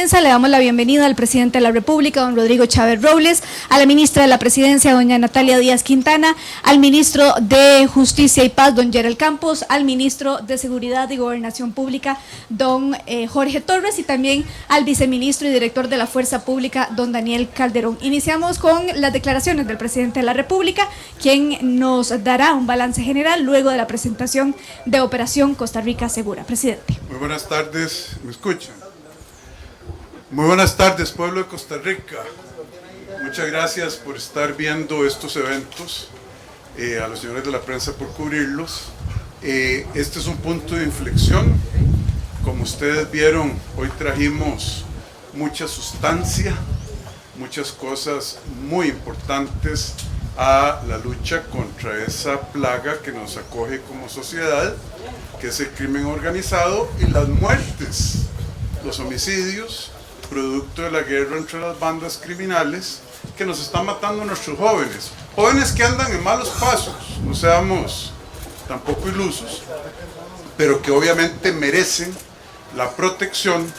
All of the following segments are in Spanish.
prensa le damos la bienvenida al presidente de la República, don Rodrigo Chávez Robles, a la ministra de la Presidencia, doña Natalia Díaz Quintana, al ministro de Justicia y Paz, don Gerald Campos, al ministro de Seguridad y Gobernación Pública, don Jorge Torres, y también al viceministro y director de la Fuerza Pública, don Daniel Calderón. Iniciamos con las declaraciones del presidente de la República, quien nos dará un balance general luego de la presentación de Operación Costa Rica Segura. Presidente. Muy buenas tardes, ¿me escuchan? Muy buenas tardes, pueblo de Costa Rica. Muchas gracias por estar viendo estos eventos, a los señores de la prensa por cubrirlos. Este es un punto de inflexión. Como ustedes vieron, hoy trajimos mucha sustancia, muchas cosas muy importantes a la lucha contra esa plaga que nos acoge como sociedad, que es el crimen organizado y las muertes, los homicidios, producto de la guerra entre las bandas criminales que nos están matando a nuestros jóvenes. Jóvenes que andan en malos pasos, no seamos tampoco ilusos, pero que obviamente merecen la protección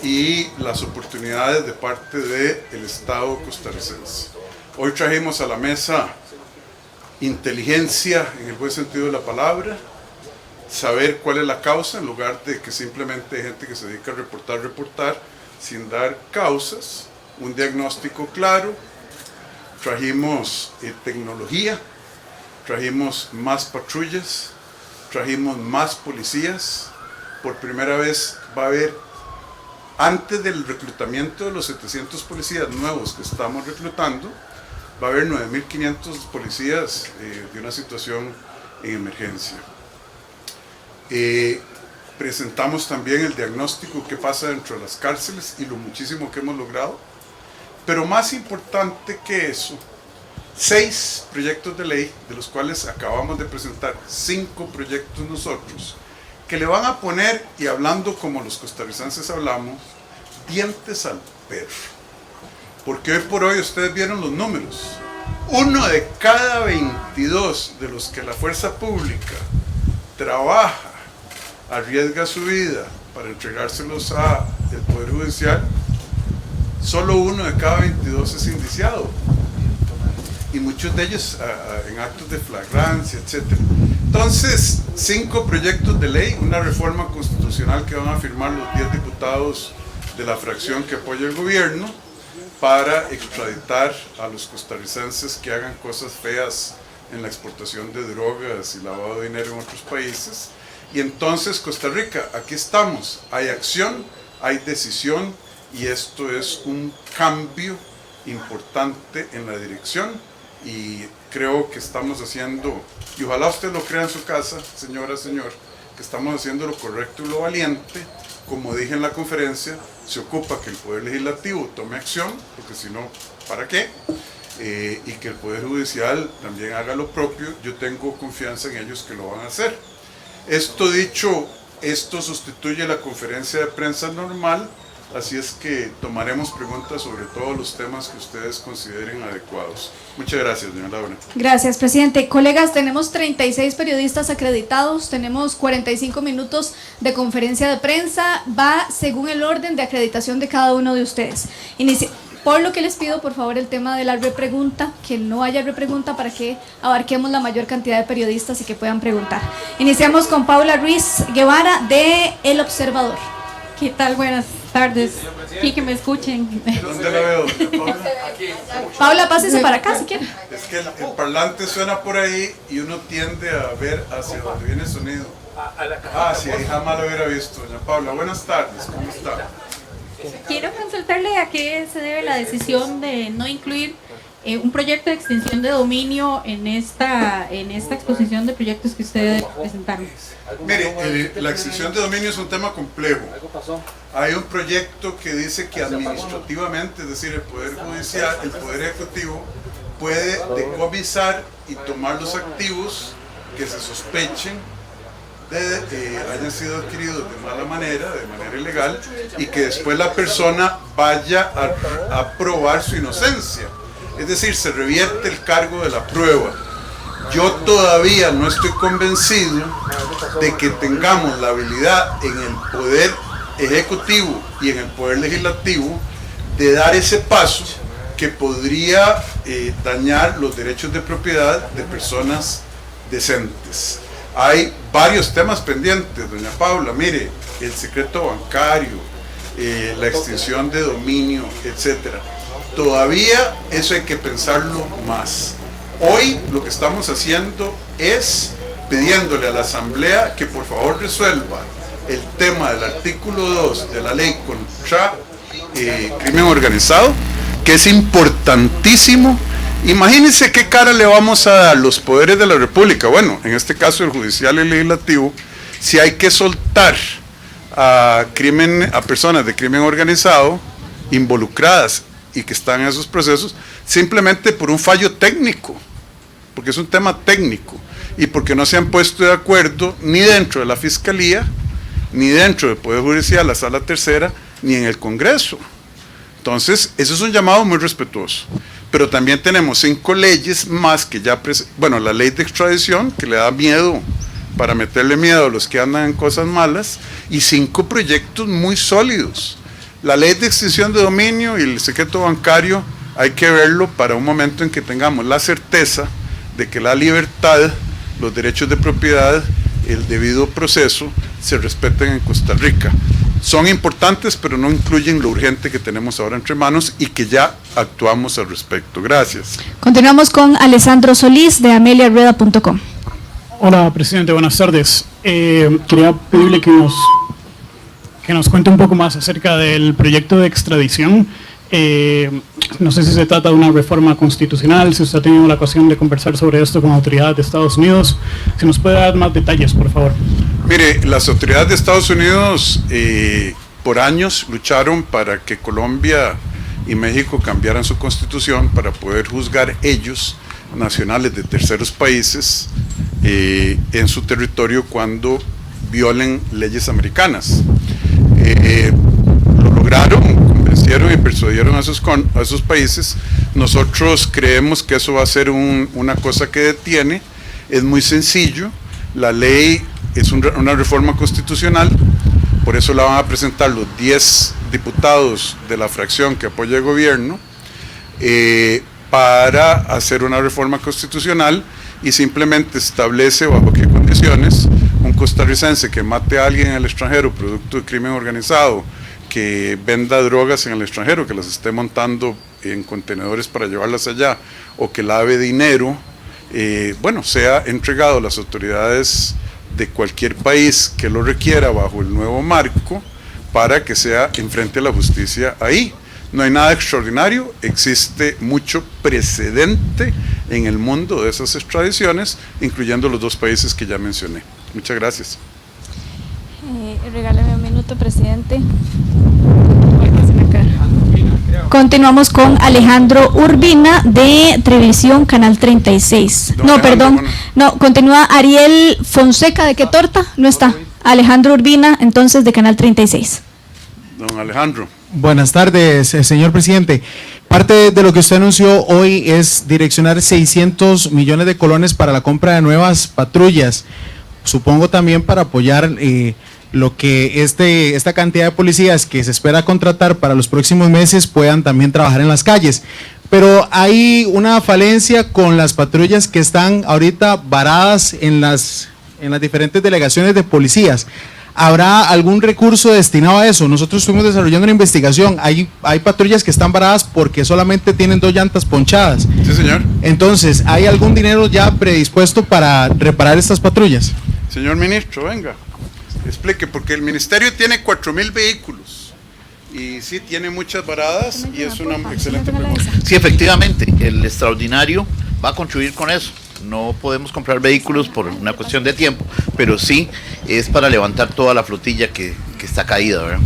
y las oportunidades de parte del Estado costarricense. Hoy trajimos a la mesa inteligencia en el buen sentido de la palabra, saber cuál es la causa en lugar de que simplemente hay gente que se dedica a reportar sin dar causas, un diagnóstico claro. Trajimos tecnología, trajimos más patrullas, trajimos más policías. Por primera vez va a haber, antes del reclutamiento de los 700 policías nuevos que estamos reclutando, va a haber 9.500 policías de una situación en emergencia. Presentamos también el diagnóstico que pasa dentro de las cárceles y lo muchísimo que hemos logrado. Pero más importante que eso, 6 proyectos de ley, de los cuales acabamos de presentar 5 proyectos nosotros, que le van a poner, y hablando como los costarricenses hablamos, dientes al perro. Porque hoy por hoy ustedes vieron los números. 1 de cada 22 de los que la fuerza pública trabaja, arriesga su vida para entregárselos al Poder Judicial, solo 1 de cada 22 es indiciado. Y muchos de ellos en actos de flagrancia, etc. Entonces, 5 proyectos de ley, una reforma constitucional que van a firmar los 10 diputados de la fracción que apoya el gobierno, para extraditar a los costarricenses que hagan cosas feas en la exportación de drogas y lavado de dinero en otros países. Y entonces, Costa Rica, aquí estamos, hay acción, hay decisión, y esto es un cambio importante en la dirección, y creo que estamos haciendo, y ojalá usted lo crea en su casa, señora, señor, que estamos haciendo lo correcto y lo valiente. Como dije en la conferencia, se ocupa que el Poder Legislativo tome acción, porque si no, ¿para qué? Y que el Poder Judicial también haga lo propio. Yo tengo confianza en ellos que lo van a hacer. Esto dicho, esto sustituye la conferencia de prensa normal, así es que tomaremos preguntas sobre todos los temas que ustedes consideren adecuados. Muchas gracias, doña Laura. Gracias, presidente. Colegas, tenemos 36 periodistas acreditados, tenemos 45 minutos de conferencia de prensa, va según el orden de acreditación de cada uno de ustedes. Por lo que les pido, por favor, el tema de la repregunta, que no haya repregunta para que abarquemos la mayor cantidad de periodistas y que puedan preguntar. Iniciamos con Paula Ruiz Guevara de El Observador. ¿Qué tal? Buenas tardes. Y que me escuchen. ¿Dónde la veo, Paula? Paula, pásese para acá si quiere. Es que el parlante suena por ahí y uno tiende a ver hacia donde viene el sonido. Sí, ahí jamás lo hubiera visto. Doña Paula, buenas tardes, ¿cómo está? Quiero consultarle a qué se debe la decisión de no incluir un proyecto de extinción de dominio en esta exposición de proyectos que ustedes presentaron. Mire, la extinción de dominio es un tema complejo. Hay un proyecto que dice que administrativamente, es decir, el Poder Judicial, el Poder Ejecutivo, puede decomisar y tomar los activos que se sospechen hayan sido adquiridos de mala manera, de manera ilegal, y que después la persona vaya a probar su inocencia. Es decir, se revierte el cargo de la prueba. Yo todavía no estoy convencido de que tengamos la habilidad en el Poder Ejecutivo y en el Poder Legislativo de dar ese paso que podría dañar los derechos de propiedad de personas decentes. Hay varios temas pendientes, doña Paula, mire, el secreto bancario, la extinción de dominio, etcétera. Todavía eso hay que pensarlo más. Hoy lo que estamos haciendo es pidiéndole a la Asamblea que por favor resuelva el tema del artículo 2 de la ley contra crimen organizado, que es importantísimo. Imagínense qué cara le vamos a dar los poderes de la República, bueno, en este caso el judicial y el legislativo, si hay que soltar a personas de crimen organizado involucradas y que están en esos procesos simplemente por un fallo técnico, porque es un tema técnico y porque no se han puesto de acuerdo ni dentro de la Fiscalía, ni dentro del Poder Judicial, la Sala Tercera, ni en el Congreso. Entonces, eso es un llamado muy respetuoso. Pero también tenemos 5 leyes más que ya, la ley de extradición, que le da miedo, para meterle miedo a los que andan en cosas malas, y 5 proyectos muy sólidos. La ley de extinción de dominio y el secreto bancario hay que verlo para un momento en que tengamos la certeza de que la libertad, los derechos de propiedad, el debido proceso se respeten en Costa Rica. Son importantes, pero no incluyen lo urgente que tenemos ahora entre manos y que ya actuamos al respecto. Gracias. Continuamos con Alessandro Solís de ameliarrueda.com. Hola, presidente, buenas tardes. Quería pedirle que nos cuente un poco más acerca del proyecto de extradición. No sé si se trata de una reforma constitucional, si usted ha tenido la ocasión de conversar sobre esto con autoridades de Estados Unidos. Si nos puede dar más detalles, por favor. Mire, las autoridades de Estados Unidos por años lucharon para que Colombia y México cambiaran su constitución para poder juzgar ellos, nacionales de terceros países, en su territorio cuando violen leyes americanas. Lo lograron, convencieron y persuadieron a esos países. Nosotros creemos que eso va a ser una cosa que detiene. Es muy sencillo. La ley es una reforma constitucional, por eso la van a presentar los 10 diputados de la fracción que apoya el gobierno para hacer una reforma constitucional y simplemente establece bajo qué condiciones un costarricense que mate a alguien en el extranjero producto de crimen organizado, que venda drogas en el extranjero, que las esté montando en contenedores para llevarlas allá, o que lave dinero, sea entregado a las autoridades de cualquier país que lo requiera bajo el nuevo marco para que sea enfrente a la justicia ahí. No hay nada extraordinario, existe mucho precedente en el mundo de esas extradiciones, incluyendo los 2 países que ya mencioné. Muchas gracias. Regáleme un minuto, presidente. Continuamos con Alejandro Urbina de Televisión Canal 36. Continúa Ariel Fonseca de ¿Qué Torta? No está. Alejandro Urbina, entonces, de Canal 36. Don Alejandro. Buenas tardes, señor presidente. Parte de lo que usted anunció hoy es direccionar 600 millones de colones para la compra de nuevas patrullas. Supongo también para apoyar lo que esta cantidad de policías que se espera contratar para los próximos meses puedan también trabajar en las calles. Pero hay una falencia con las patrullas que están ahorita varadas en las diferentes delegaciones de policías. ¿Habrá algún recurso destinado a eso? Nosotros estuvimos desarrollando una investigación. Hay patrullas que están varadas porque solamente tienen 2 llantas ponchadas. Sí, señor. Entonces, ¿hay algún dinero ya predispuesto para reparar estas patrullas? Señor ministro, venga, explique, porque el ministerio tiene 4,000 vehículos y sí tiene muchas varadas y es una excelente pregunta. Sí, efectivamente, el extraordinario va a contribuir con eso. No podemos comprar vehículos por una cuestión de tiempo, pero sí es para levantar toda la flotilla que está caída, ¿verdad?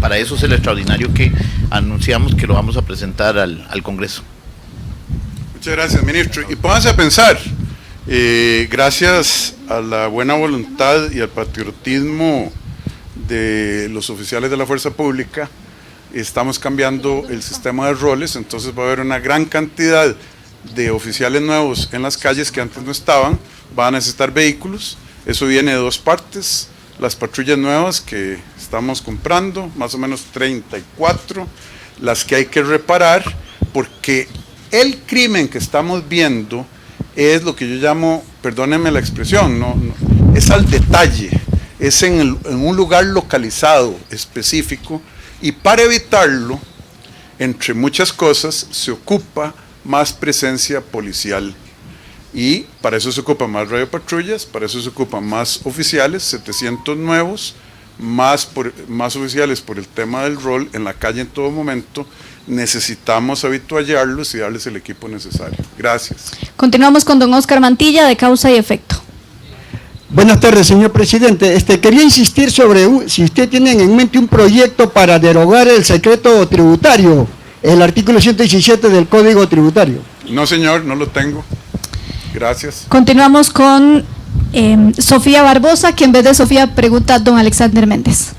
Para eso es el extraordinario que anunciamos que lo vamos a presentar al Congreso. Muchas gracias, ministro. Y pónganse a pensar, gracias a la buena voluntad y al patriotismo de los oficiales de la fuerza pública, estamos cambiando el sistema de roles, entonces va a haber una gran cantidad de oficiales nuevos en las calles que antes no estaban, van a necesitar vehículos. Eso viene de 2 partes, las patrullas nuevas que estamos comprando, más o menos 34, las que hay que reparar, porque el crimen que estamos viendo es lo que yo llamo, perdónenme la expresión, es al detalle, es en un lugar localizado, específico, y para evitarlo, entre muchas cosas, se ocupa más presencia policial. Y para eso se ocupan más radiopatrullas, para eso se ocupan más oficiales, 700 nuevos, más oficiales por el tema del rol en la calle en todo momento. Necesitamos habituallarlos y darles el equipo necesario. Gracias. Continuamos con don Oscar Mantilla, de Causa y Efecto. Buenas tardes, señor presidente. Quería insistir sobre si usted tiene en mente un proyecto para derogar el secreto tributario, el artículo 117 del Código Tributario. No, señor, no lo tengo. Gracias. Continuamos con Sofía Barbosa, que en vez de Sofía pregunta a don Alexander Méndez.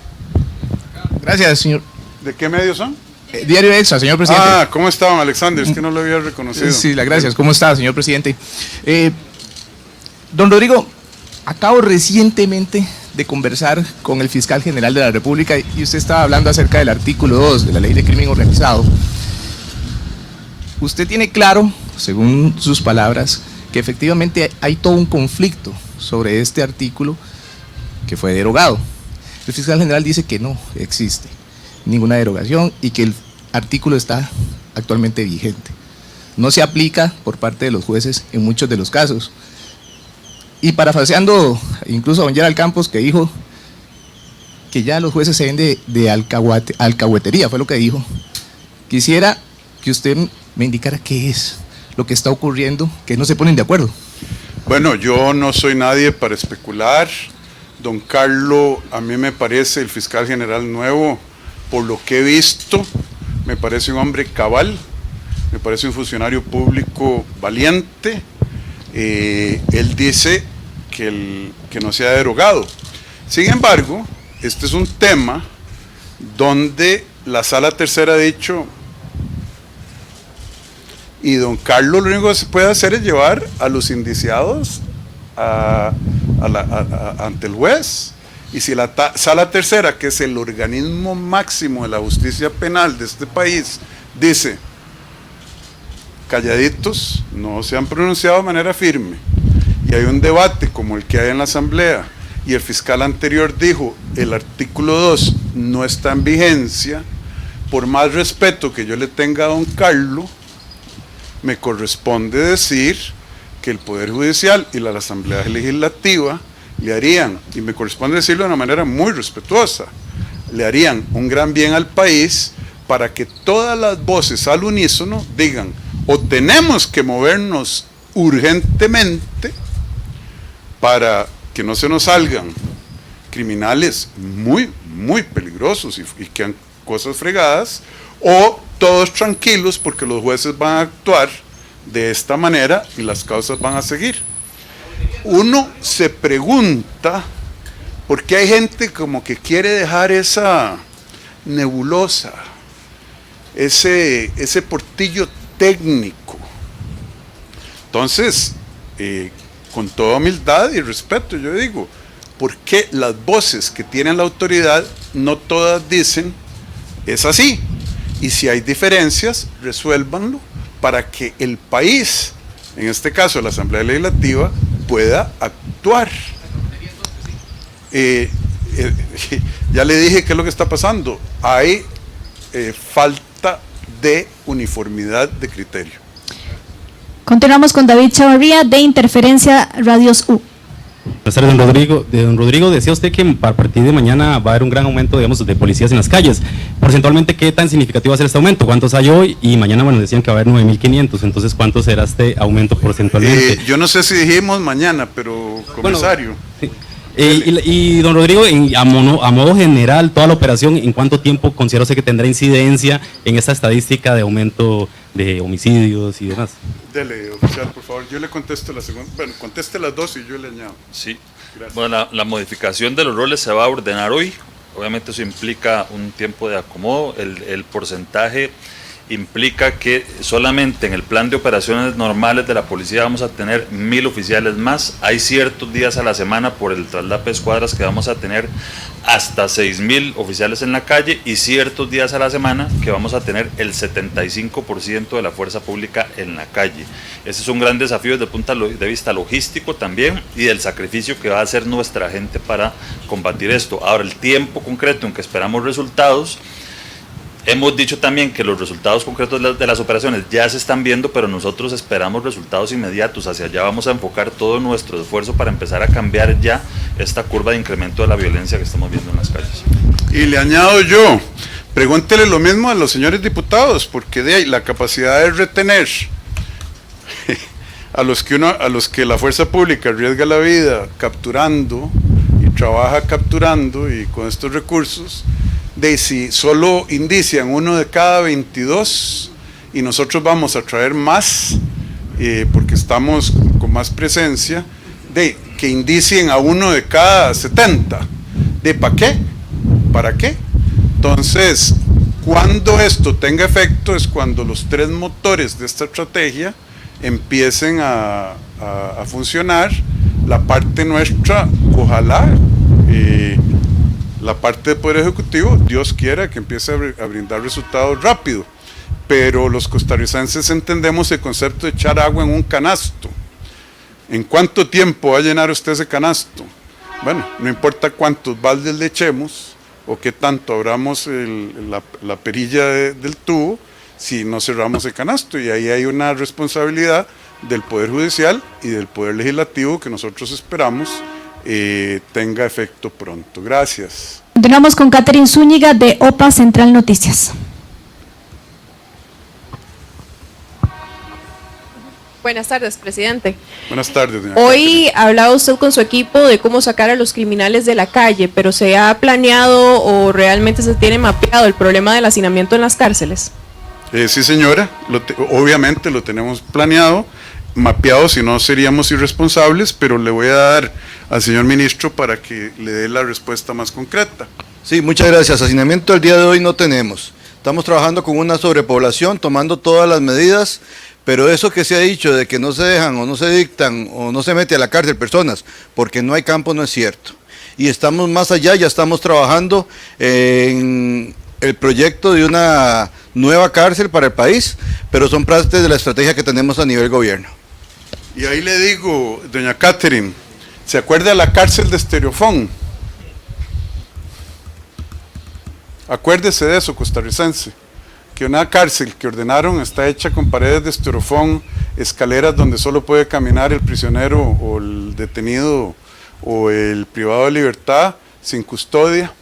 Gracias, señor. ¿De qué medios son? Diario Extra, señor presidente. ¿Cómo está, don Alexander? Es que no lo había reconocido. Sí, gracias. ¿Cómo está, señor presidente? Don Rodrigo, acabo recientemente de conversar con el fiscal general de la República y usted estaba hablando acerca del artículo 2 de la Ley de Crimen Organizado. Usted tiene claro, según sus palabras, que efectivamente hay todo un conflicto sobre este artículo que fue derogado. El fiscal general dice que no existe ninguna derogación y que el artículo está actualmente vigente. No se aplica por parte de los jueces en muchos de los casos. Y parafraseando incluso a don Gerald Campos, que dijo que ya los jueces se ven de alcahuetería, fue lo que dijo. Quisiera que usted me indicara qué es lo que está ocurriendo, que no se ponen de acuerdo. Bueno, yo no soy nadie para especular. Don Carlos, a mí me parece el fiscal general nuevo, por lo que he visto, me parece un hombre cabal, me parece un funcionario público valiente. Él dice que no se ha derogado. Sin embargo, este es un tema donde la Sala Tercera ha dicho, y don Carlos lo único que se puede hacer es llevar a los indiciados ante el juez. Y si la Sala Tercera, que es el organismo máximo de la justicia penal de este país, dice calladitos, no se han pronunciado de manera firme, y hay un debate como el que hay en la Asamblea, y el fiscal anterior dijo el artículo 2 no está en vigencia, por más respeto que yo le tenga a don Carlos, me corresponde decir que el Poder Judicial y la Asamblea Legislativa le harían, y me corresponde decirlo de una manera muy respetuosa, le harían un gran bien al país para que todas las voces al unísono digan, o tenemos que movernos urgentemente para que no se nos salgan criminales muy, muy peligrosos y que han cosas fregadas, o todos tranquilos porque los jueces van a actuar de esta manera y las causas van a seguir. Uno se pregunta por qué hay gente como que quiere dejar esa nebulosa, ese portillo técnico. Entonces, con toda humildad y respeto, yo digo, ¿por qué las voces que tienen la autoridad no todas dicen es así? Y si hay diferencias, resuélvanlo para que el país, en este caso la Asamblea Legislativa, pueda actuar. Ya le dije qué es lo que está pasando. Hay falta de uniformidad de criterio. Continuamos con David Chavarría, de Interferencia Radios U. Buenas tardes, don Rodrigo. Don Rodrigo, decía usted que a partir de mañana va a haber un gran aumento, digamos, de policías en las calles. Porcentualmente, ¿qué tan significativo va a ser este aumento? ¿Cuántos hay hoy? Y mañana, bueno, decían que va a haber 9.500. Entonces, ¿cuánto será este aumento porcentualmente? Yo no sé si dijimos mañana, pero comisario. Bueno, sí. Y don Rodrigo, a modo general, toda la operación, ¿en cuánto tiempo considera usted que tendrá incidencia en esta estadística de aumento de homicidios y demás? Dele, oficial, por favor. Yo le contesto la segunda. Bueno, conteste las dos y yo le añado. Sí. Gracias. Bueno, la modificación de los roles se va a ordenar hoy. Obviamente eso implica un tiempo de acomodo. El porcentaje implica que solamente en el plan de operaciones normales de la policía vamos a tener 1000 oficiales más. Hay ciertos días a la semana por el traslado de escuadras que vamos a tener hasta 6000 oficiales en la calle, y ciertos días a la semana que vamos a tener el 75% de la fuerza pública en la calle. Ese es un gran desafío desde el punto de vista logístico también, y del sacrificio que va a hacer nuestra gente para combatir esto. Ahora, el tiempo concreto en que esperamos resultados, hemos dicho también que los resultados concretos de las operaciones ya se están viendo, pero nosotros esperamos resultados inmediatos. Hacia allá vamos a enfocar todo nuestro esfuerzo para empezar a cambiar ya esta curva de incremento de la violencia que estamos viendo en las calles. Y le añado yo, pregúntele lo mismo a los señores diputados, porque de ahí la capacidad de retener a los que la fuerza pública arriesga la vida capturando y trabaja capturando y con estos recursos, de si solo indician 1 de cada 22 y nosotros vamos a traer más, porque estamos con más presencia, de que indicien a 1 de cada 70, de ¿para qué? ¿Para qué? Entonces, cuando esto tenga efecto es cuando los 3 motores de esta estrategia empiecen a funcionar. La parte nuestra, ojalá, la parte del Poder Ejecutivo, Dios quiera que empiece a brindar resultados rápido, pero los costarricenses entendemos el concepto de echar agua en un canasto. ¿En cuánto tiempo va a llenar usted ese canasto? Bueno, no importa cuántos baldes le echemos o qué tanto abramos la perilla del tubo, si no cerramos el canasto, y ahí hay una responsabilidad del Poder Judicial y del Poder Legislativo que nosotros esperamos tenga efecto pronto. Gracias. Continuamos con Catherine Zúñiga de OPA Central Noticias. Buenas tardes, presidente. Buenas tardes, doña Hoy hablaba usted con su equipo de cómo sacar a los criminales de la calle, pero ¿se ha planeado o realmente se tiene mapeado el problema del hacinamiento en las cárceles? Sí, señora, obviamente lo tenemos planeado, mapeado, si no seríamos irresponsables, pero le voy a dar al señor ministro para que le dé la respuesta más concreta. Sí, muchas gracias. Hacinamiento el día de hoy no tenemos. Estamos trabajando con una sobrepoblación, tomando todas las medidas, pero eso que se ha dicho de que no se dejan o no se dictan o no se mete a la cárcel personas porque no hay campo no es cierto. Y estamos más allá, ya estamos trabajando en el proyecto de una nueva cárcel para el país, pero son partes de la estrategia que tenemos a nivel gobierno. Y ahí le digo, doña Catherine, ¿se acuerda de la cárcel de Estereofón? Acuérdese de eso, costarricense, que una cárcel que ordenaron está hecha con paredes de estereofón, escaleras donde solo puede caminar el prisionero o el detenido o el privado de libertad sin custodia.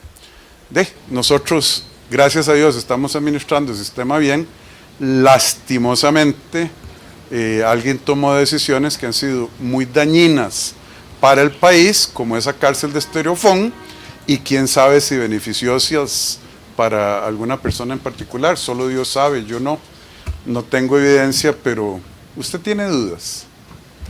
Nosotros, gracias a Dios, estamos administrando el sistema bien. Lastimosamente, alguien tomó decisiones que han sido muy dañinas para el país, como esa cárcel de Estereofón, y quién sabe si beneficiosas para alguna persona en particular. Solo Dios sabe, yo no tengo evidencia, pero usted tiene dudas.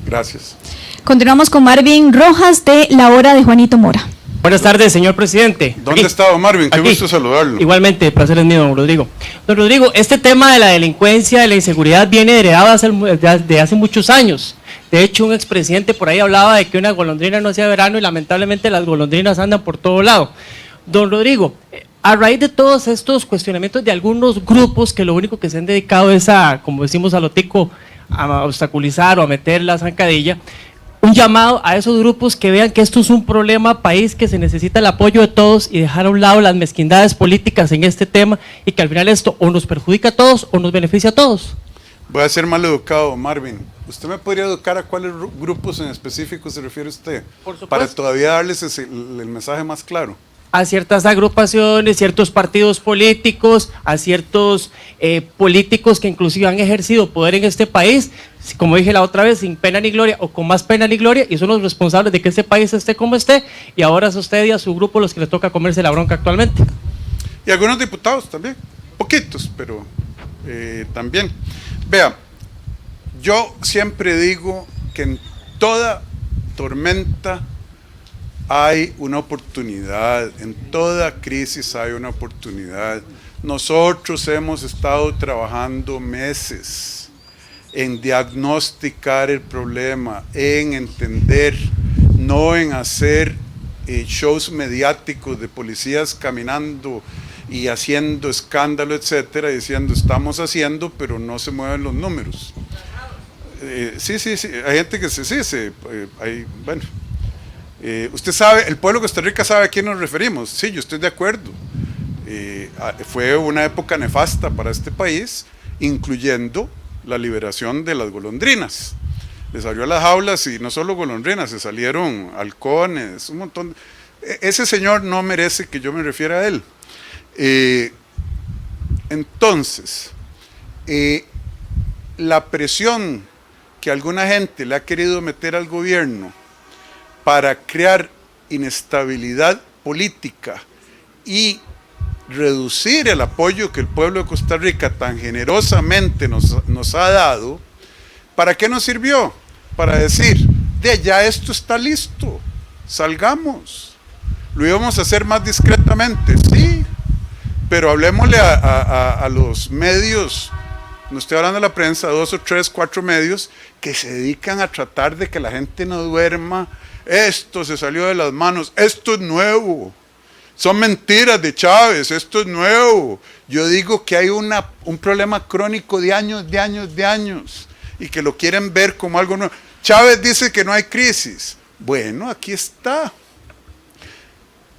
Gracias. Continuamos con Marvin Rojas de La Hora de Juanito Mora. Buenas tardes, señor presidente. ¿Dónde está don Marvin? Qué gusto saludarlo. Igualmente, placer es mío, don Rodrigo. Don Rodrigo, este tema de la delincuencia, de la inseguridad viene heredado de hace muchos años. De hecho, un expresidente por ahí hablaba de que una golondrina no hacía verano y lamentablemente las golondrinas andan por todo lado. Don Rodrigo, a raíz de todos estos cuestionamientos de algunos grupos que lo único que se han dedicado es a, como decimos a lo tico, a obstaculizar o a meter la zancadilla, un llamado a esos grupos que vean que esto es un problema país, que se necesita el apoyo de todos y dejar a un lado las mezquindades políticas en este tema, y que al final esto o nos perjudica a todos o nos beneficia a todos. Voy a ser mal educado, Marvin. ¿Usted me podría educar a cuáles grupos en específico se refiere usted? Por supuesto. Para todavía darles el mensaje más claro. A ciertas agrupaciones, ciertos partidos políticos, a ciertos políticos que inclusive han ejercido poder en este país, como dije la otra vez, sin pena ni gloria o con más pena ni gloria, y son los responsables de que este país esté como esté, y ahora es a usted y a su grupo los que les toca comerse la bronca actualmente. Y algunos diputados también, poquitos, pero también. Vea, yo siempre digo que en toda tormenta hay una oportunidad, en toda crisis hay una oportunidad. Nosotros hemos estado trabajando meses en diagnosticar el problema, en entender, no en hacer shows mediáticos de policías caminando y haciendo escándalo, etcétera, diciendo estamos haciendo, pero no se mueven los números. Sí, hay gente que bueno, usted sabe, el pueblo de Costa Rica sabe a quién nos referimos. Sí, yo estoy de acuerdo. Fue una época nefasta para este país, incluyendo la liberación de las golondrinas. Les abrió las jaulas y no solo golondrinas, se salieron halcones, un montón. Ese señor no merece que yo me refiera a él. Entonces, la presión que alguna gente le ha querido meter al gobierno para crear inestabilidad política y reducir el apoyo que el pueblo de Costa Rica tan generosamente nos ha dado, ¿para qué nos sirvió? Para decir, ya esto está listo, salgamos. Lo íbamos a hacer más discretamente, sí, pero hablemosle a los medios, no estoy hablando de la prensa, 2 o 3, 4 medios que se dedican a tratar de que la gente no duerma. Esto se salió de las manos, esto es nuevo. Son mentiras de Chávez, esto es nuevo. Yo digo que hay un problema crónico de años, y que lo quieren ver como algo nuevo. Chávez dice que no hay crisis. Bueno, aquí está.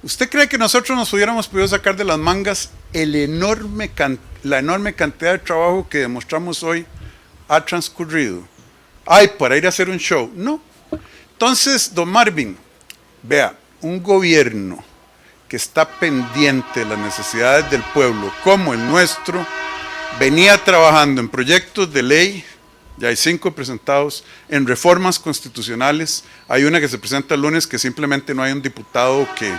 ¿Usted cree que nosotros nos hubiéramos podido sacar de las mangas la enorme cantidad de trabajo que demostramos hoy ha transcurrido? Para ir a hacer un show. No. Entonces, don Marvin, vea, un gobierno que está pendiente de las necesidades del pueblo, como el nuestro, venía trabajando en proyectos de ley, ya hay 5 presentados, en reformas constitucionales, hay una que se presenta el lunes que simplemente no hay un diputado que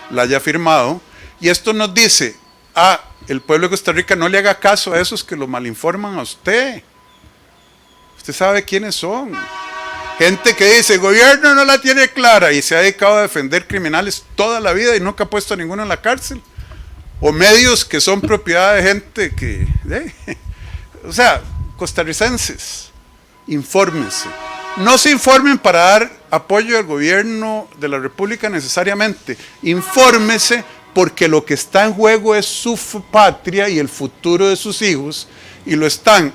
la haya firmado, y esto nos dice, el pueblo de Costa Rica no le haga caso a esos que lo malinforman a usted. Usted sabe quiénes son. Gente que dice, el gobierno no la tiene clara y se ha dedicado a defender criminales toda la vida y nunca ha puesto a ninguno en la cárcel. O medios que son propiedad de gente que... o sea, costarricenses, infórmense. No se informen para dar apoyo al gobierno de la República necesariamente. Infórmese porque lo que está en juego es su patria y el futuro de sus hijos, y lo están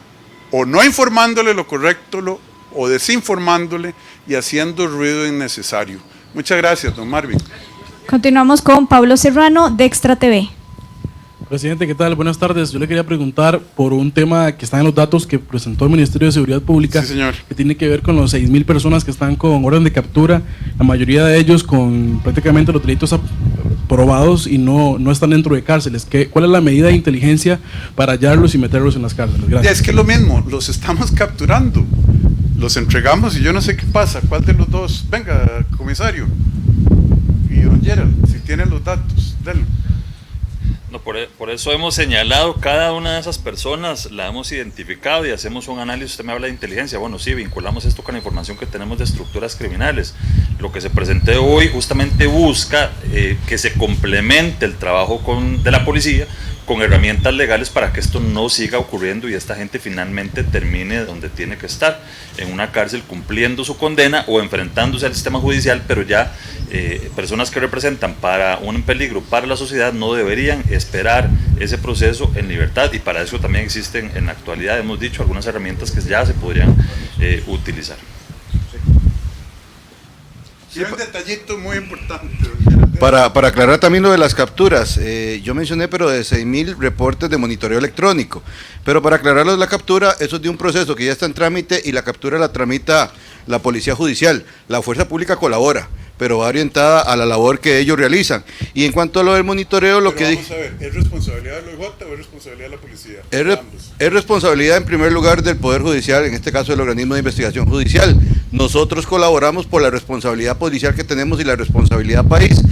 o no informándole lo correcto o desinformándole y haciendo ruido innecesario. Muchas gracias, don Marvin. Continuamos con Pablo Serrano, de Extra TV. Presidente, ¿qué tal? Buenas tardes. Yo le quería preguntar por un tema que está en los datos que presentó el Ministerio de Seguridad Pública, sí, señor, que tiene que ver con los 6.000 personas que están con orden de captura, la mayoría de ellos con prácticamente los delitos probados y no están dentro de cárceles. ¿Cuál es la medida de inteligencia para hallarlos y meterlos en las cárceles? Gracias. Es que es lo mismo, los estamos capturando, los entregamos y yo no sé qué pasa. ¿Cuál de los dos? Venga, comisario. Y don Gerald, si tienen los datos, denlo. No, por eso hemos señalado cada una de esas personas, la hemos identificado y hacemos un análisis. Usted me habla de inteligencia, bueno, sí, vinculamos esto con la información que tenemos de estructuras criminales. Lo que se presentó hoy justamente busca que se complemente el trabajo de la policía con herramientas legales para que esto no siga ocurriendo y esta gente finalmente termine donde tiene que estar, en una cárcel cumpliendo su condena o enfrentándose al sistema judicial, pero ya personas que representan para un peligro para la sociedad no deberían esperar ese proceso en libertad, y para eso también existen en la actualidad, hemos dicho, algunas herramientas que ya se podrían utilizar. Y un detallito muy importante. Para aclarar también lo de las capturas, yo mencioné pero de 6.000 reportes de monitoreo electrónico, pero para aclararlos la captura, eso es de un proceso que ya está en trámite y la captura la tramita la Policía Judicial. La Fuerza Pública colabora, pero va orientada a la labor que ellos realizan. Y en cuanto a lo del monitoreo, lo que dije... Vamos a ver, ¿es responsabilidad del OIJ o es responsabilidad de la policía? Es responsabilidad en primer lugar del Poder Judicial, en este caso del organismo de investigación judicial. Nosotros colaboramos por la responsabilidad policial que tenemos y la responsabilidad país.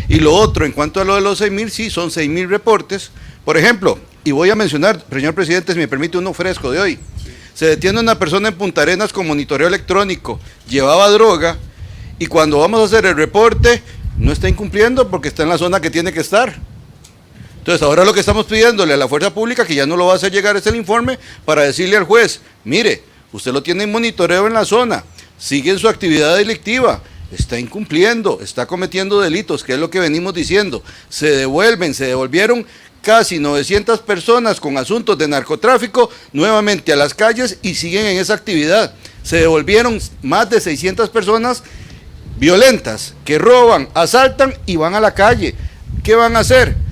Y lo otro, en cuanto a lo de los 6.000, sí, son 6.000 reportes. Por ejemplo, y voy a mencionar, señor presidente, si me permite uno fresco de hoy. Sí. Se detiene una persona en Punta Arenas con monitoreo electrónico, llevaba droga, y cuando vamos a hacer el reporte, no está incumpliendo porque está en la zona que tiene que estar. Entonces ahora lo que estamos pidiéndole a la fuerza pública, que ya no lo va a hacer llegar, es el informe para decirle al juez, mire, usted lo tiene en monitoreo en la zona, sigue en su actividad delictiva, está incumpliendo, está cometiendo delitos, que es lo que venimos diciendo. Se devolvieron casi 900 personas con asuntos de narcotráfico nuevamente a las calles y siguen en esa actividad. Se devolvieron más de 600 personas violentas que roban, asaltan y van a la calle. ¿Qué van a hacer?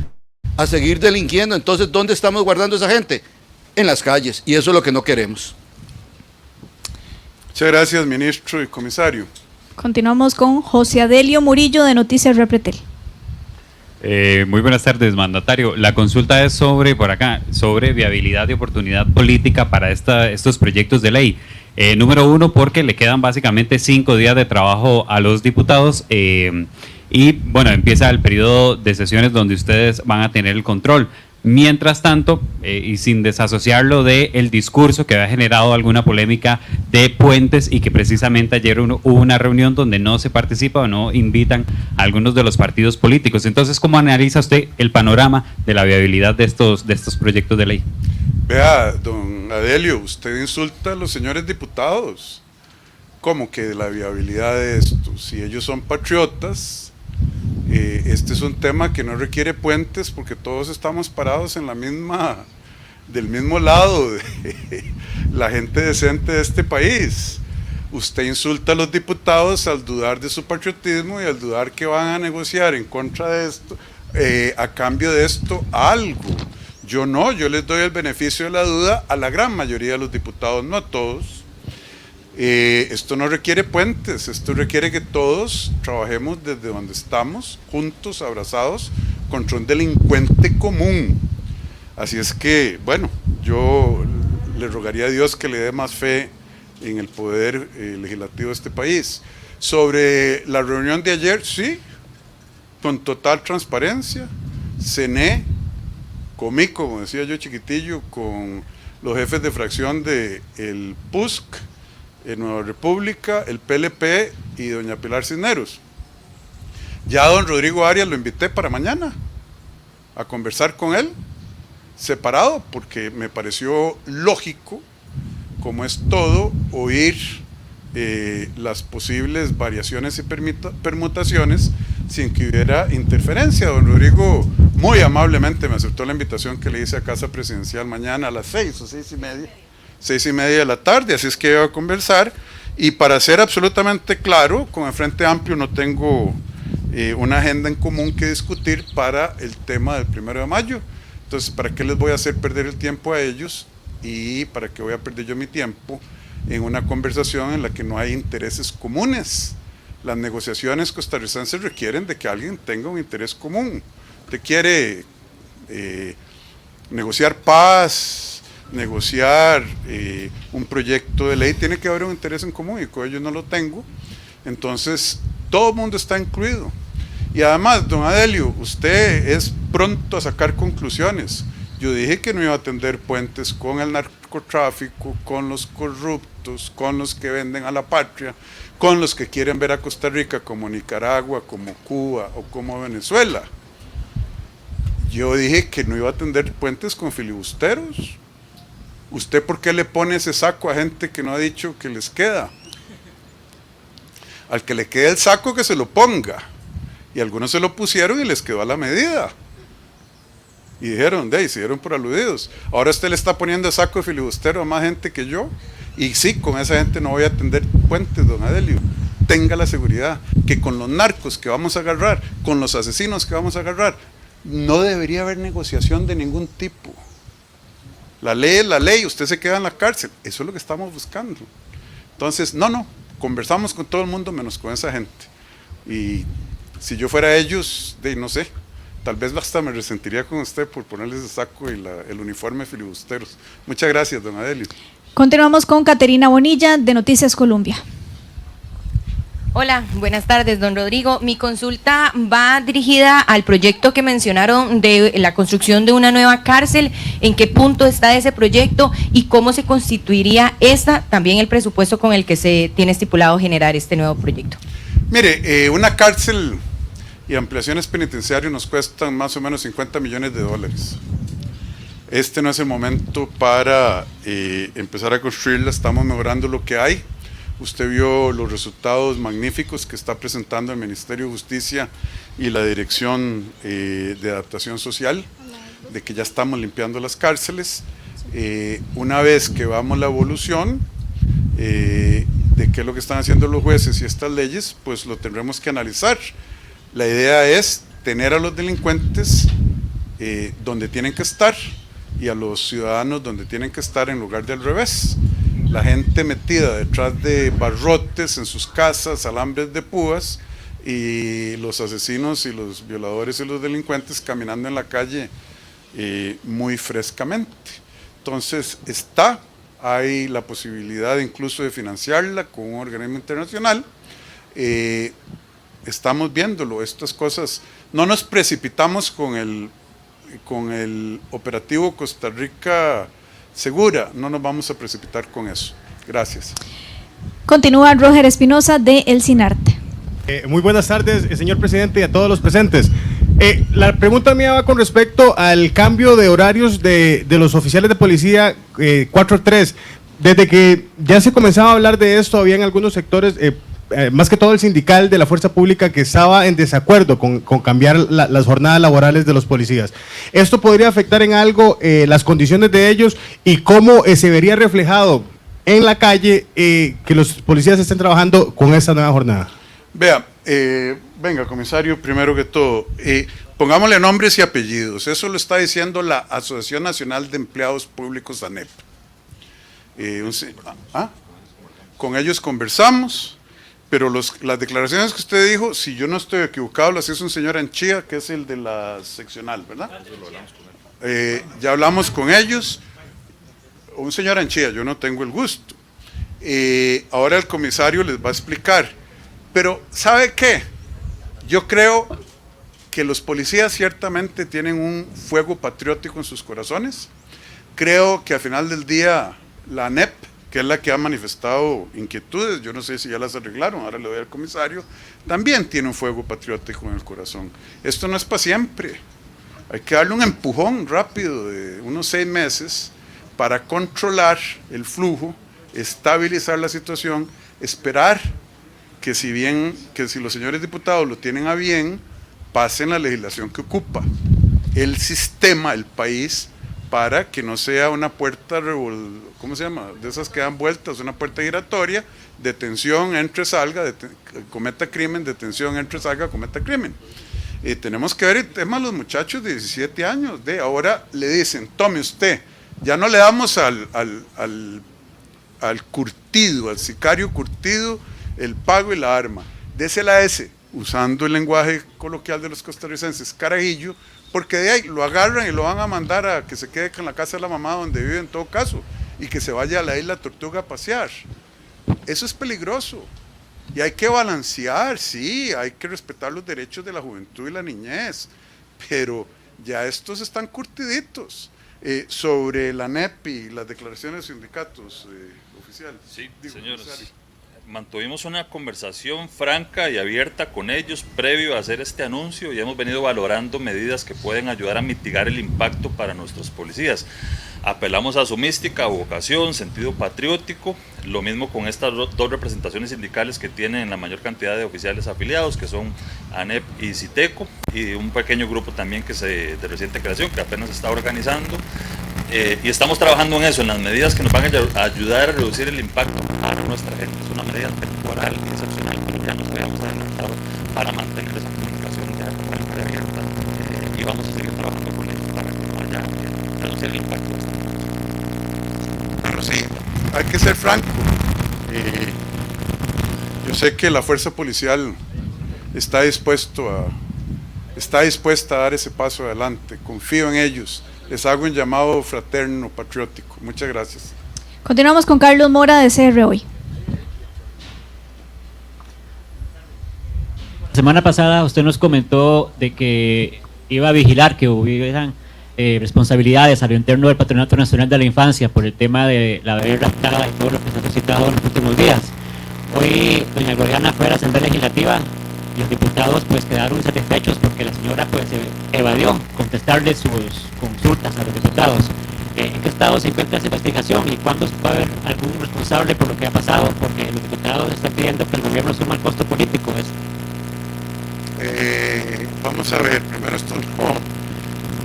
A seguir delinquiendo. Entonces, ¿dónde estamos guardando a esa gente? En las calles, y eso es lo que no queremos. Muchas gracias, ministro y comisario. Continuamos con José Adelio Murillo de Noticias Repretel. Muy buenas tardes, mandatario. La consulta es sobre viabilidad y oportunidad política para estos proyectos de ley. Número uno, porque le quedan básicamente 5 días de trabajo a los diputados y bueno, empieza el periodo de sesiones donde ustedes van a tener el control. Mientras tanto, y sin desasociarlo del discurso que había generado alguna polémica de puentes y que precisamente ayer hubo una reunión donde no se participa o no invitan a algunos de los partidos políticos. Entonces, ¿cómo analiza usted el panorama de la viabilidad de estos proyectos de ley? Vea, don Adelio, usted insulta a los señores diputados. ¿Cómo que de la viabilidad de esto? Si ellos son patriotas, este es un tema que no requiere puentes porque todos estamos parados en del mismo lado de la gente decente de este país. Usted insulta a los diputados al dudar de su patriotismo y al dudar que van a negociar en contra de esto, a cambio de esto, algo. Yo les doy el beneficio de la duda a la gran mayoría de los diputados, no a todos. Esto no requiere puentes, esto requiere que todos trabajemos desde donde estamos, juntos, abrazados, contra un delincuente común. Así es que, bueno, yo le rogaría a Dios que le dé más fe en el poder legislativo de este país. Sobre la reunión de ayer, sí, con total transparencia, cené, comí, como decía yo chiquitillo, con los jefes de fracción del PUSC, en Nueva República, el PLP y doña Pilar Cisneros. Ya a don Rodrigo Arias lo invité para mañana a conversar con él, separado, porque me pareció lógico, como es todo, oír las posibles variaciones y permutaciones sin que hubiera interferencia. Don Rodrigo muy amablemente me aceptó la invitación que le hice a Casa Presidencial mañana a las 6 o 6:30. 6:30 de la tarde, así es que iba a conversar. Y para ser absolutamente claro, con el Frente Amplio no tengo una agenda en común que discutir para el tema del 1 de mayo. Entonces, ¿para qué les voy a hacer perder el tiempo a ellos? ¿Y para qué voy a perder yo mi tiempo en una conversación en la que no hay intereses comunes? Las negociaciones costarricenses requieren de que alguien tenga un interés común. Usted quiere negociar paz, negociar un proyecto de ley, tiene que haber un interés en común y con ello no lo tengo. Entonces todo el mundo está incluido. Y además, don Adelio, usted es pronto a sacar conclusiones. Yo dije que no iba a tender puentes con el narcotráfico, con los corruptos, con los que venden a la patria, con los que quieren ver a Costa Rica como Nicaragua, como Cuba o como Venezuela. Yo dije que no iba a tender puentes con filibusteros. ¿Usted por qué le pone ese saco a gente que no ha dicho que les queda? Al que le quede el saco, que se lo ponga. Y algunos se lo pusieron y les quedó a la medida. Y dijeron, se dieron por aludidos. Ahora usted le está poniendo el saco de filibustero a más gente que yo. Y sí, con esa gente no voy a tender puentes, don Adelio. Tenga la seguridad que con los narcos que vamos a agarrar, con los asesinos que vamos a agarrar, no debería haber negociación de ningún tipo. La ley es la ley, usted se queda en la cárcel. Eso es lo que estamos buscando. Entonces, conversamos con todo el mundo menos con esa gente. Y si yo fuera ellos, no sé, tal vez hasta me resentiría con usted por ponerle ese saco y el uniforme de filibusteros. Muchas gracias, don Adelio. Continuamos con Caterina Bonilla de Noticias Colombia. Hola, buenas tardes, don Rodrigo. Mi consulta va dirigida al proyecto que mencionaron de la construcción de una nueva cárcel. ¿En qué punto está ese proyecto y cómo se constituiría también el presupuesto con el que se tiene estipulado generar este nuevo proyecto? Mire, una cárcel y ampliaciones penitenciarias nos cuestan más o menos 50 millones de dólares. Este no es el momento para empezar a construirla, estamos mejorando lo que hay. Usted vio los resultados magníficos que está presentando el Ministerio de Justicia y la Dirección de Adaptación Social, de que ya estamos limpiando las cárceles. Una vez que vamos la evolución de qué es lo que están haciendo los jueces y estas leyes, pues lo tendremos que analizar. La idea es tener a los delincuentes donde tienen que estar y a los ciudadanos donde tienen que estar en lugar de al revés. La gente metida detrás de barrotes en sus casas, alambres de púas, y los asesinos y los violadores y los delincuentes caminando en la calle muy frescamente. Entonces hay la posibilidad incluso de financiarla con un organismo internacional. Estamos viéndolo, estas cosas, no nos precipitamos con el operativo Costa Rica Segura, no nos vamos a precipitar con eso. Gracias. Continúa Roger Espinosa de El Sinarte. Muy buenas tardes, señor presidente, y a todos los presentes. La pregunta mía va con respecto al cambio de horarios de los oficiales de policía 4-3. Desde que ya se comenzaba a hablar de esto, había en algunos sectores, más que todo el sindical de la fuerza pública, que estaba en desacuerdo con cambiar las jornadas laborales de los policías. ¿Esto podría afectar en algo las condiciones de ellos y cómo se vería reflejado en la calle que los policías estén trabajando con esta nueva jornada? Vea, venga, comisario, primero que todo, pongámosle nombres y apellidos. Eso lo está diciendo la Asociación Nacional de Empleados Públicos, ANEP. Con ellos conversamos, pero las declaraciones que usted dijo, si yo no estoy equivocado, las hizo un señor Anchía, que es el de la seccional, ¿verdad? Ya hablamos con ellos, un señor Anchía, yo no tengo el gusto. Ahora el comisario les va a explicar. Pero, ¿sabe qué? Yo creo que los policías ciertamente tienen un fuego patriótico en sus corazones. Creo que al final del día la ANEP, que es la que ha manifestado inquietudes, yo no sé si ya las arreglaron, ahora le doy al comisario, también tiene un fuego patriótico en el corazón. Esto no es para siempre. Hay que darle un empujón rápido de unos 6 meses para controlar el flujo, estabilizar la situación, esperar que si los señores diputados lo tienen a bien, pasen la legislación que ocupa el sistema, el país, para que no sea una puerta, ¿cómo se llama? De esas que dan vueltas, una puerta giratoria, detención, entre, salga, cometa crimen, detención, entre, salga, cometa crimen. Tenemos que ver el tema de los muchachos de 17 años, ahora le dicen, tome usted, ya no le damos al curtido, al sicario curtido, el pago y la arma, désela a ese, usando el lenguaje coloquial de los costarricenses, carajillo, porque de ahí lo agarran y lo van a mandar a que se quede con la casa de la mamá donde vive en todo caso, y que se vaya a la isla Tortuga a pasear. Eso es peligroso, y hay que balancear, sí, hay que respetar los derechos de la juventud y la niñez, pero ya estos están curtiditos. Sobre la NEP y las declaraciones de sindicatos oficiales. Sí, señores. Mantuvimos una conversación franca y abierta con ellos previo a hacer este anuncio y hemos venido valorando medidas que pueden ayudar a mitigar el impacto para nuestros policías. Apelamos a su mística, vocación, sentido patriótico, lo mismo con estas dos representaciones sindicales que tienen la mayor cantidad de oficiales afiliados, que son ANEP y CITECO, y un pequeño grupo también de reciente creación que apenas se está organizando. Y estamos trabajando en eso, en las medidas que nos van a ayudar a reducir el impacto para nuestra gente. Es una medida temporal y excepcional, pero ya nos habíamos adelantado para mantener esa comunicación ya abierta y vamos a seguir trabajando con ellos para que no haya reducir el impacto de esta medida. Bueno, sí, hay que ser franco. Yo sé que la fuerza policial está dispuesta a dar ese paso adelante, confío en ellos. Les hago un llamado fraterno, patriótico. Muchas gracias. Continuamos con Carlos Mora de CR Hoy. La semana pasada usted nos comentó de que iba a vigilar que hubieran responsabilidades a lo interno del Patronato Nacional de la Infancia por el tema de la bebé raptada y todo lo que se ha suscitado en los últimos días. Hoy doña Gloriana fue a la Asamblea Legislativa y los diputados pues quedaron insatisfechos porque la señora pues evadió contestarle sus consultas a los diputados. ¿En qué estado se encuentra esa investigación y cuándo va a haber algún responsable por lo que ha pasado? Porque los diputados están pidiendo que el gobierno asuma el costo político de esto. Vamos a ver, primero esto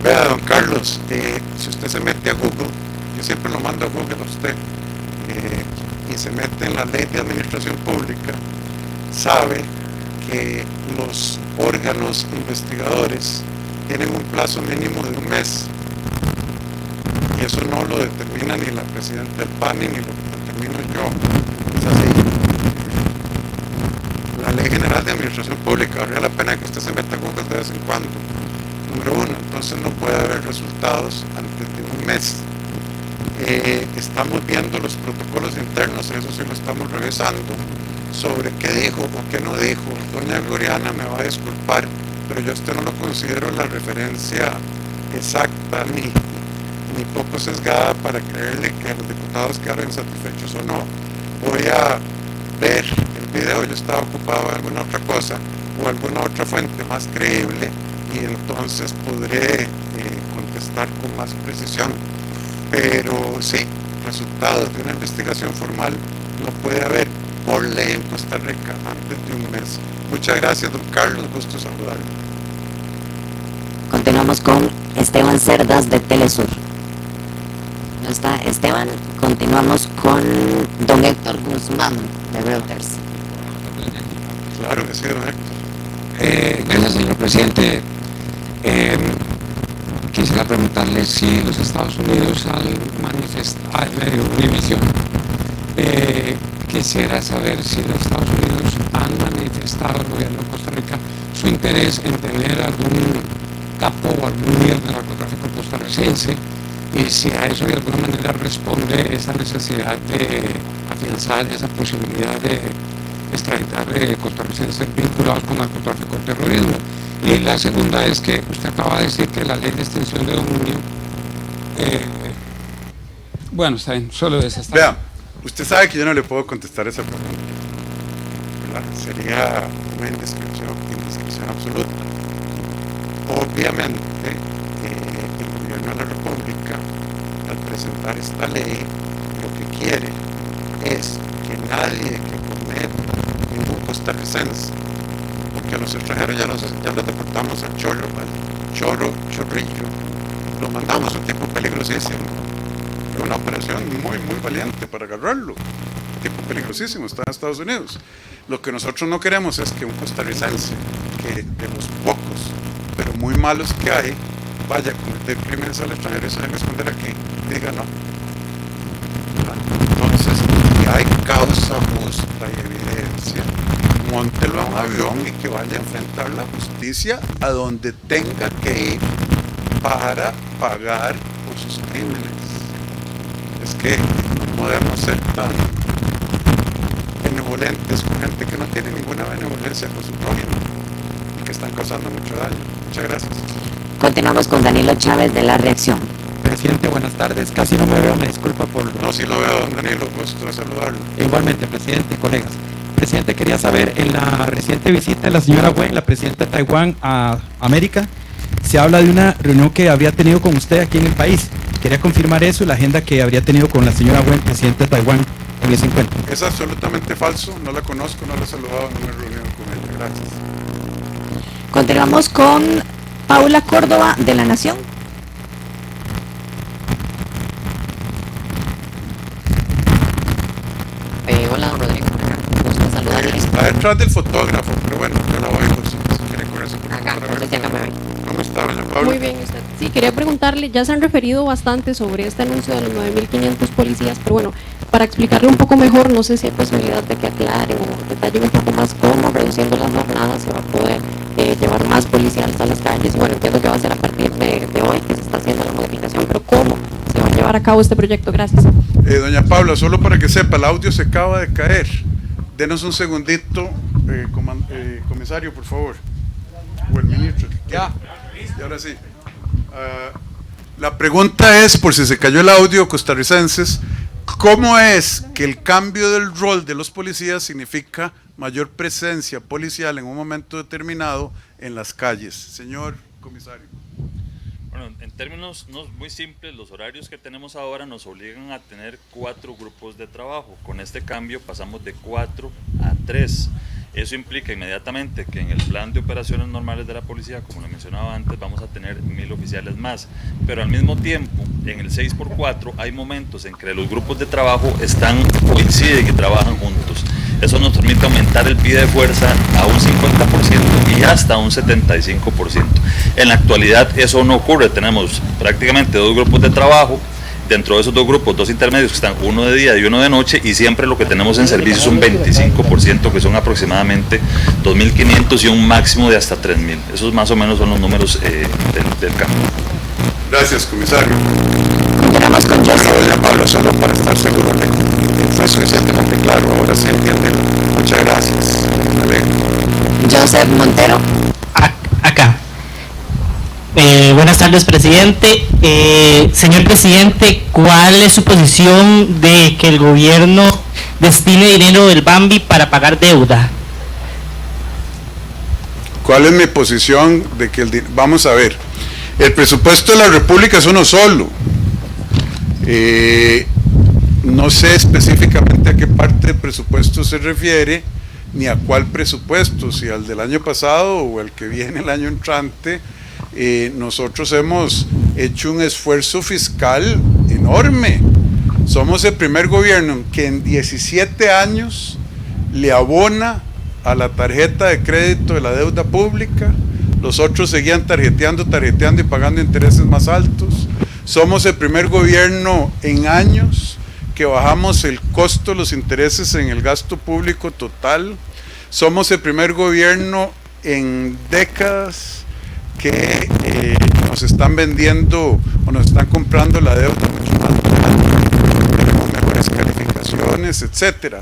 vea, don Carlos, si usted se mete a Google, yo siempre lo mando a Google a usted, y se mete en la ley de administración pública, sabe que los órganos investigadores tienen un plazo mínimo de 1 mes, y eso no lo determina ni la presidenta del PAN ni lo determino yo, es así. La Ley General de Administración Pública, valdría la pena que usted se meta a Google de vez en cuando. Número 1, entonces no puede haber resultados antes de 1 mes. Estamos viendo los protocolos internos, eso sí lo estamos revisando, sobre qué dijo o qué no dijo. Doña Gloriana me va a disculpar, pero yo a usted no lo considero la referencia exacta ni poco sesgada para creerle que los diputados quedaron satisfechos o no. Voy a ver el video, yo estaba ocupado en alguna otra cosa o alguna otra fuente más creíble y entonces podré contestar con más precisión. Pero sí, resultados de una investigación formal no puede haber por ley en Costa Rica antes de 1 mes. Muchas gracias, don Carlos, gusto saludarlo. Continuamos con Esteban Cerdas de Telesur. No está Esteban. Continuamos con don Héctor Guzmán de Reuters. Claro que sí, don Héctor. Gracias, señor presidente. Quisiera preguntarle si los Estados Unidos al manifestar Univisión, quisiera saber si los Estados Unidos han manifestado al gobierno de Costa Rica su interés en tener algún capo o algún líder de narcotráfico costarricense y si a eso de alguna manera responde esa necesidad de afianzar esa posibilidad de extraditar costarricenses vinculados con narcotráfico y terrorismo. Y la segunda es que usted acaba de decir que la ley de extinción de dominio bueno, está bien, solo es esta. Vea, usted sabe que yo no le puedo contestar esa pregunta, ¿verdad? Sería una indiscreción absoluta. Obviamente el gobierno de la República, al presentar esta ley, lo que quiere es que nadie que cometa, ningún costarricense, porque a los extranjeros ya los deportamos al chorrillo, lo mandamos, un tipo peligrosísimo. Fue una operación muy valiente para agarrarlo, un tipo peligrosísimo, está en Estados Unidos. Lo que nosotros no queremos es que un costarricense, que de los pocos, pero muy malos que hay, vaya a cometer crímenes al extranjero y se venga a esconder aquí, diga no. Entonces, si hay causa justa y evidencia, móntelo a un avión y que vaya a enfrentar la justicia a donde tenga que ir para pagar por sus crímenes. Es que no podemos ser tan benevolentes con gente que no tiene ninguna benevolencia con su prójimo y que están causando mucho daño. Muchas gracias. Continuamos con Danilo Chávez de La Reacción. Presidente, buenas tardes. Casi no me veo, me disculpa por... No, sí lo veo, don Danilo, gusto de saludarlo. Igualmente, presidente, colegas. Presidente, quería saber, en la reciente visita de la señora Wen, la presidenta de Taiwán, a América, se habla de una reunión que habría tenido con usted aquí en el país. Quería confirmar eso y la agenda que habría tenido con la señora Wen, presidenta de Taiwán, en ese encuentro. Es absolutamente falso, no la conozco, no la he saludado, no me he reunido con ella. Gracias. Continuamos con Paula Córdoba de La Nación. Hola, don Rodrigo. Gusto saludarle. Está detrás del fotógrafo, pero bueno, yo la voy si quiere correrse por acá. ¿Cómo está, doña Paula? Muy bien, usted. Sí, quería preguntarle, ya se han referido bastante sobre este anuncio de los 9.500 policías, pero bueno, para explicarle un poco mejor, no sé si hay posibilidad de que aclaren o detallen un poco más cómo, reduciendo las jornadas, se va a poder llevar más policías a las calles. Y bueno, entiendo que va a ser a partir de hoy que se está haciendo la modificación, pero ¿cómo se va a llevar a cabo este proyecto? Gracias. Doña Paula, solo para que sepa, el audio se acaba de caer. Denos un segundito, comisario, por favor. O el ministro. Ya. Y ahora sí. La pregunta es, por si se cayó el audio, costarricenses, ¿Cómo es que el cambio del rol de los policías significa mayor presencia policial en un momento determinado en las calles? Señor comisario. Bueno, en términos muy simples, los horarios que tenemos ahora nos obligan a tener 4 grupos de trabajo. Con este cambio pasamos de 4 a 3. Eso implica inmediatamente que en el plan de operaciones normales de la policía, como lo mencionaba antes, vamos a tener 1000 oficiales más. Pero al mismo tiempo, en el 6x4 hay momentos en que los grupos de trabajo coinciden y trabajan juntos. Eso nos permite aumentar el pie de fuerza a un 50% y hasta un 75%. En la actualidad eso no ocurre, tenemos prácticamente 2 grupos de trabajo. Dentro de esos 2 grupos, 2 intermedios que están, uno de día y uno de noche, y siempre lo que tenemos en servicio es un 25%, que son aproximadamente 2.500 y un máximo de hasta 3.000. Esos más o menos son los números del cambio. Gracias, comisario. Continuamos con Joseph. Pablo, solo para estar seguro de que fue suficientemente claro, ahora se entiende. Muchas gracias. Joseph Montero. Acá. Buenas tardes, presidente. Señor presidente, ¿cuál es su posición de que el gobierno destine dinero del Bambi para pagar deuda? ¿Cuál es mi posición de que vamos a ver, el presupuesto de la República es uno solo? No sé específicamente a qué parte del presupuesto se refiere, ni a cuál presupuesto, si al del año pasado o al que viene el año entrante. Nosotros hemos hecho un esfuerzo fiscal enorme. Somos el primer gobierno que en 17 años le abona a la tarjeta de crédito de la deuda pública. Los otros seguían tarjeteando y pagando intereses más altos. Somos el primer gobierno en años que bajamos el costo de los intereses en el gasto público total. Somos el primer gobierno en décadas que nos están vendiendo o nos están comprando la deuda mucho más barata, tenemos mejores calificaciones, etcétera.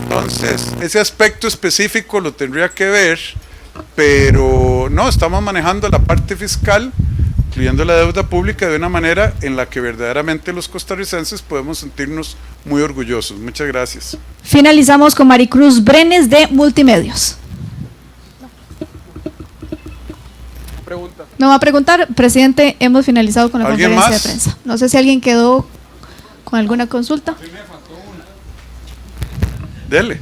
Entonces, ese aspecto específico lo tendría que ver, pero no, estamos manejando la parte fiscal, incluyendo la deuda pública, de una manera en la que verdaderamente los costarricenses podemos sentirnos muy orgullosos. Muchas gracias. Finalizamos con Maricruz Brenes de Multimedios. No va a preguntar, presidente, hemos finalizado con la conferencia de prensa. No sé si alguien quedó con alguna consulta. Dele.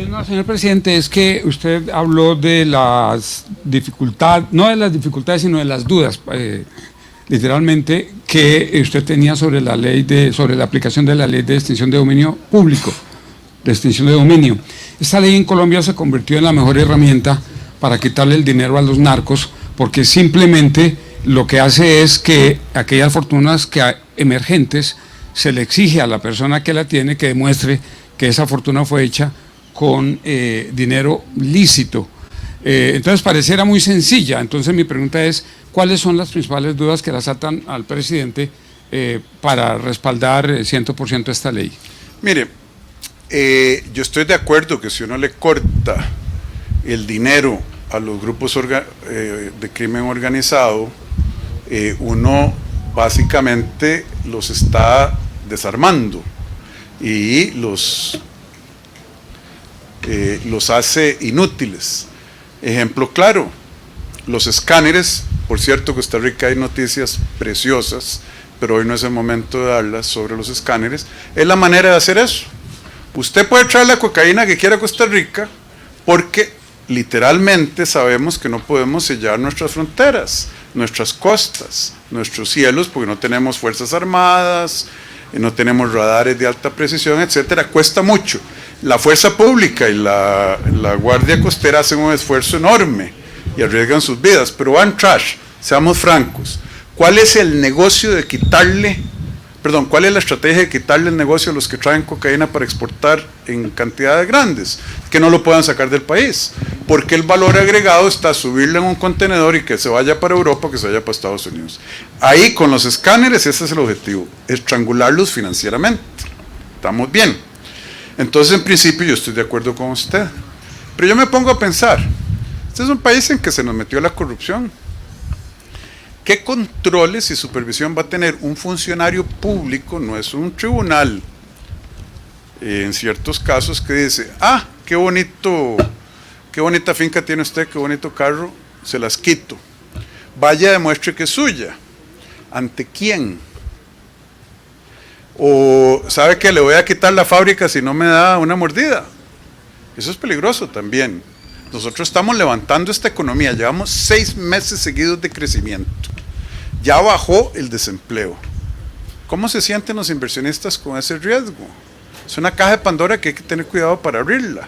No, señor presidente, es que usted habló de las dificultades, no de las dificultades, sino de las dudas, literalmente, que usted tenía sobre la ley sobre la aplicación de la ley de extinción de dominio público, de extinción de dominio. Esta ley en Colombia se convirtió en la mejor herramienta para quitarle el dinero a los narcos, porque simplemente lo que hace es que aquellas fortunas emergentes se le exige a la persona que la tiene que demuestre que esa fortuna fue hecha con dinero lícito. Entonces pareciera muy sencilla. Entonces mi pregunta es, ¿cuáles son las principales dudas que le asaltan al presidente para respaldar 100% esta ley? Mire, yo estoy de acuerdo que si uno le corta el dinero a los grupos de crimen organizado, uno básicamente los está desarmando y los hace inútiles. Ejemplo claro, los escáneres. Por cierto, Costa Rica hay noticias preciosas, pero hoy no es el momento de darlas sobre los escáneres. Es la manera de hacer eso. Usted puede traer la cocaína que quiera a Costa Rica, porque literalmente sabemos que no podemos sellar nuestras fronteras, nuestras costas, nuestros cielos, porque no tenemos fuerzas armadas, no tenemos radares de alta precisión, etcétera. Cuesta mucho. La fuerza pública y la Guardia Costera hacen un esfuerzo enorme y arriesgan sus vidas, pero van trash, seamos francos. ¿Cuál es el negocio de cuál es la estrategia de quitarle el negocio a los que traen cocaína para exportar en cantidades grandes? Que no lo puedan sacar del país, porque el valor agregado está subirle en un contenedor y que se vaya para Europa o que se vaya para Estados Unidos. Ahí con los escáneres ese es el objetivo, estrangularlos financieramente. Estamos bien. Entonces en principio yo estoy de acuerdo con usted, pero yo me pongo a pensar, este es un país en que se nos metió la corrupción. ¿Qué controles y supervisión va a tener un funcionario público? No es un tribunal, en ciertos casos que dice, ah, qué bonita finca tiene usted, qué bonito carro, se las quito. Vaya, demuestre que es suya. ¿Ante quién? O sabe que le voy a quitar la fábrica si no me da una mordida. Eso es peligroso también. Nosotros estamos levantando esta economía, llevamos 6 meses seguidos de crecimiento. Ya bajó el desempleo. ¿Cómo se sienten los inversionistas con ese riesgo? Es una caja de Pandora que hay que tener cuidado para abrirla.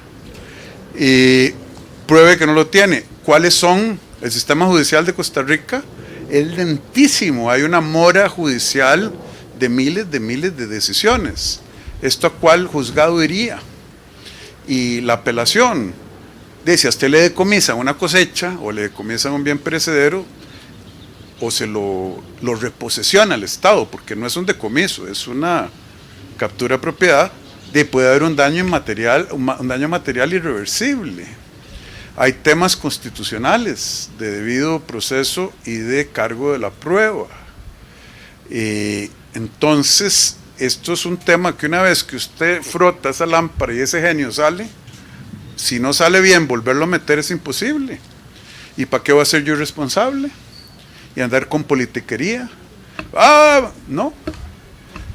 Pruebe que no lo tiene. ¿Cuáles son? El sistema judicial de Costa Rica es lentísimo. Hay una mora judicial de miles de decisiones. ¿Esto a cuál juzgado iría? Y la apelación. Si a usted le decomisan una cosecha o le decomisan un bien perecedero o se lo reposesiona al Estado, porque no es un decomiso, es una captura de propiedad, puede haber un daño material irreversible. Hay temas constitucionales de debido proceso y de cargo de la prueba. Entonces, esto es un tema que una vez que usted frota esa lámpara y ese genio sale, si no sale bien, volverlo a meter es imposible. ¿Y para qué voy a ser yo responsable? Y andar con politiquería. No.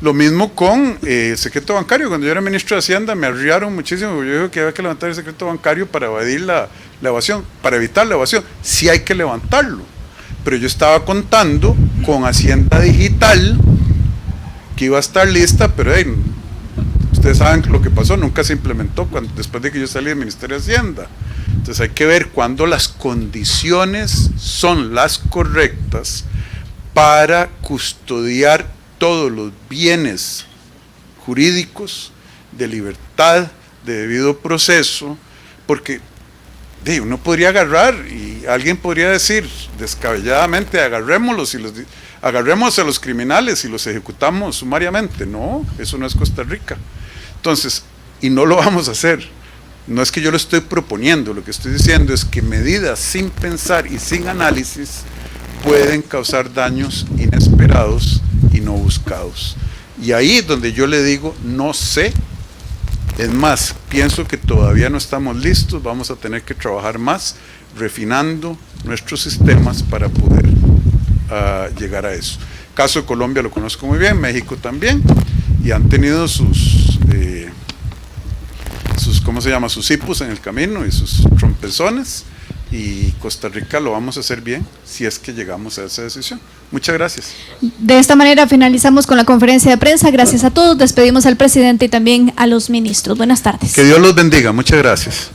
Lo mismo con el secreto bancario. Cuando yo era ministro de Hacienda me arriaron muchísimo. Yo dije que había que levantar el secreto bancario para evadir la evasión, para evitar la evasión. Sí hay que levantarlo. Pero yo estaba contando con Hacienda Digital, que iba a estar lista, pero ustedes saben lo que pasó, nunca se implementó después de que yo salí del Ministerio de Hacienda. Entonces hay que ver cuándo las condiciones son las correctas para custodiar todos los bienes jurídicos de libertad, de debido proceso, porque uno podría agarrar y alguien podría decir descabelladamente, agarremos a los criminales y los ejecutamos sumariamente. No, eso no es Costa Rica. Entonces, y no lo vamos a hacer. No es que yo lo estoy proponiendo, lo que estoy diciendo es que medidas sin pensar y sin análisis pueden causar daños inesperados y no buscados. Y ahí es donde yo le digo, no sé, es más, pienso que todavía no estamos listos, vamos a tener que trabajar más, refinando nuestros sistemas para poder llegar a eso. El caso de Colombia lo conozco muy bien, México también, y han tenido sus sus hipos en el camino y sus trompezones, y Costa Rica lo vamos a hacer bien si es que llegamos a esa decisión. Muchas gracias. De esta manera finalizamos con la conferencia de prensa. Gracias a todos. Despedimos al presidente y también a los ministros. Buenas tardes. Que Dios los bendiga. Muchas gracias.